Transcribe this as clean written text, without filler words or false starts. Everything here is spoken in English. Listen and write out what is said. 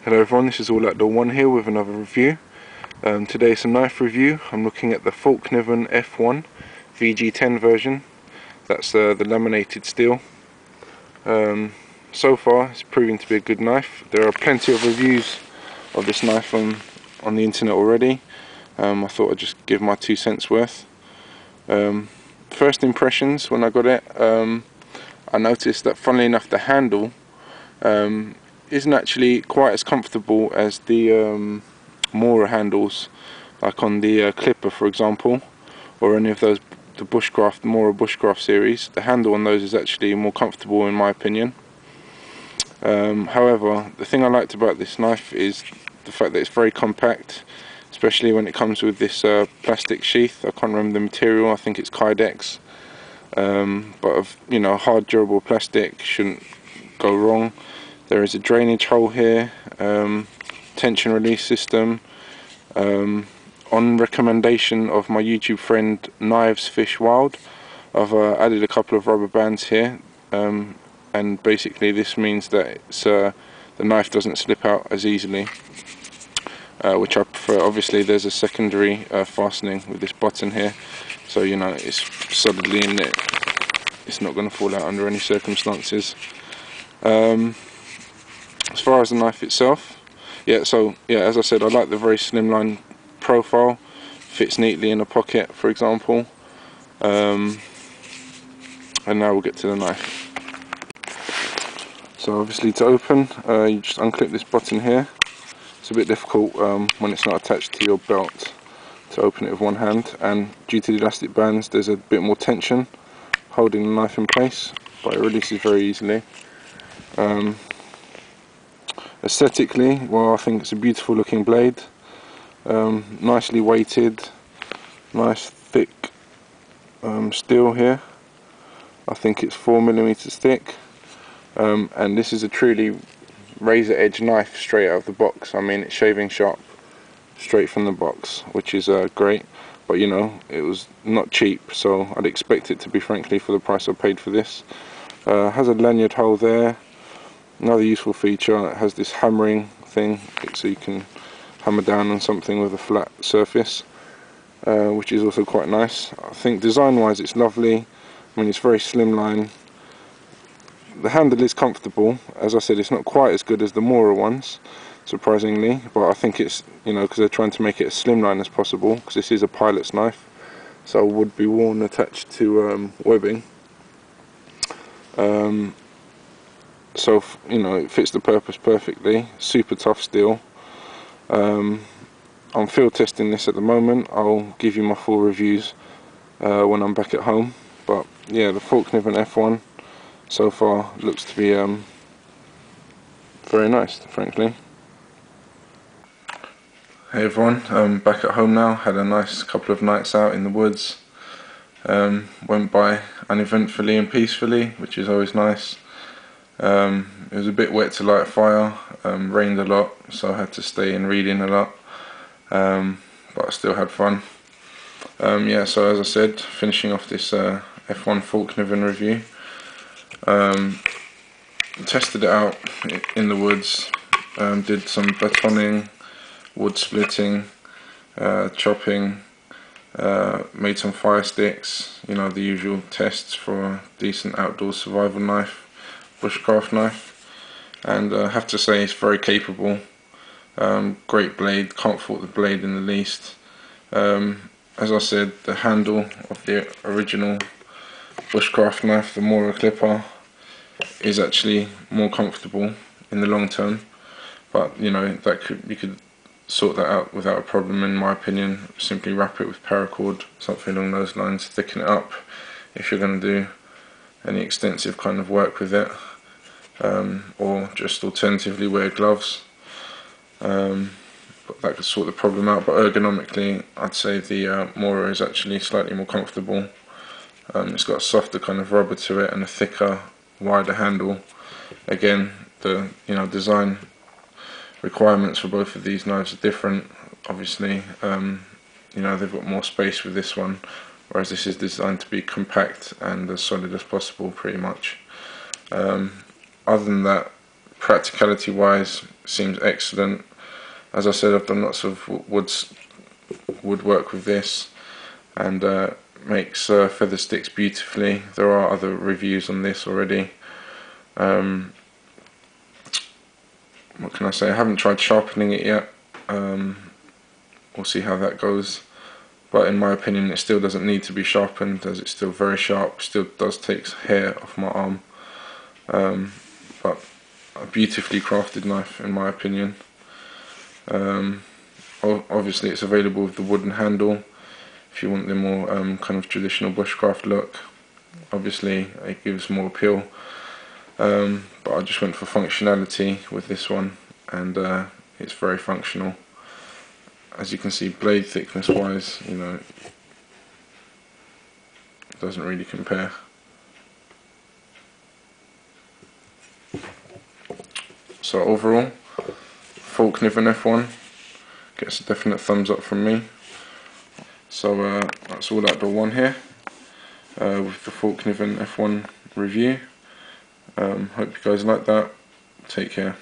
Hello everyone, this is All-Outdoor One here with another review. Today it's a knife review. I'm looking at the Falkniven F1 VG10 version. That's the laminated steel. So far it's proving to be a good knife. There are plenty of reviews of this knife on the internet already. I thought I'd just give my 2 cents worth. First impressions when I got it, I noticed that funnily enough the handle isn't actually quite as comfortable as the Mora handles, like on the Clipper for example, or any of those, the Mora Bushcraft series. The handle on those is actually more comfortable in my opinion. However, the thing I liked about this knife is the fact that it's very compact, especially when it comes with this plastic sheath. I can't remember the material, I think it's Kydex, but of, you know, hard durable plastic, shouldn't go wrong. There is a drainage hole here, tension release system. On recommendation of my YouTube friend Knives Fish Wild, I've added a couple of rubber bands here, and basically this means that the knife doesn't slip out as easily, which I prefer. Obviously there's a secondary fastening with this button here, so you know it's solidly in there, it's not going to fall out under any circumstances. As far as the knife itself, as I said, I like the very slimline profile. Fits neatly in a pocket, for example. And now we'll get to the knife. So obviously to open, you just unclip this button here. It's a bit difficult when it's not attached to your belt to open it with one hand, and due to the elastic bands there's a bit more tension holding the knife in place, but it releases very easily. Aesthetically, well, I think it's a beautiful looking blade, nicely weighted, nice thick steel here. I think it's 4mm thick, and this is a truly razor edge knife straight out of the box. I mean, it's shaving sharp straight from the box, which is great, but you know, it was not cheap, so I'd expect it to be, frankly, for the price I paid for this. Has a lanyard hole there. Another useful feature, it has this hammering thing, so you can hammer down on something with a flat surface, which is also quite nice. I think design wise it's lovely. I mean, it's very slimline. The handle is comfortable. As I said, it's not quite as good as the Mora ones, surprisingly, but I think it's, you know, because they're trying to make it as slimline as possible, because this is a pilot's knife, so it would be worn attached to webbing. So, you know, it fits the purpose perfectly. Super tough steel. I'm field testing this at the moment. I'll give you my full reviews when I'm back at home. But yeah, the Falkniven F1 so far looks to be very nice, frankly. Hey everyone, I'm back at home now. Had a nice couple of nights out in the woods. Went by uneventfully and peacefully, which is always nice. It was a bit wet to light a fire, rained a lot, so I had to stay in reading a lot, but I still had fun. So as I said, finishing off this F1 Falkniven review. Tested it out in the woods, did some batoning, wood splitting, chopping, made some fire sticks, you know, the usual tests for a decent outdoor survival knife, Bushcraft knife, and I have to say it's very capable. Great blade, can't fault the blade in the least. As I said, the handle of the original Bushcraft knife, the Mora Clipper, is actually more comfortable in the long term, but you know, you could sort that out without a problem in my opinion. Simply wrap it with paracord, something along those lines, thicken it up if you're going to do any extensive kind of work with it, or just alternatively wear gloves, but that could sort the problem out. But ergonomically I'd say the Mora is actually slightly more comfortable. It's got a softer kind of rubber to it and a thicker, wider handle. Again, the design requirements for both of these knives are different. Obviously, they've got more space with this one, whereas this is designed to be compact and as solid as possible, pretty much. Other than that, practicality wise, seems excellent. As I said, I've done lots of woodwork with this, and makes feather sticks beautifully. There are other reviews on this already. What can I say? I haven't tried sharpening it yet. We'll see how that goes. But in my opinion, it still doesn't need to be sharpened, as it's still very sharp. Still does take hair off my arm. But a beautifully crafted knife, in my opinion. Obviously, it's available with the wooden handle if you want the more kind of traditional bushcraft look. Obviously, it gives more appeal. But I just went for functionality with this one, and it's very functional. As you can see, blade thickness wise, you know, it doesn't really compare. So overall, Falkniven F1 gets a definite thumbs up from me. So that's all outdoor one here with the Falkniven F1 review. Hope you guys like that. Take care.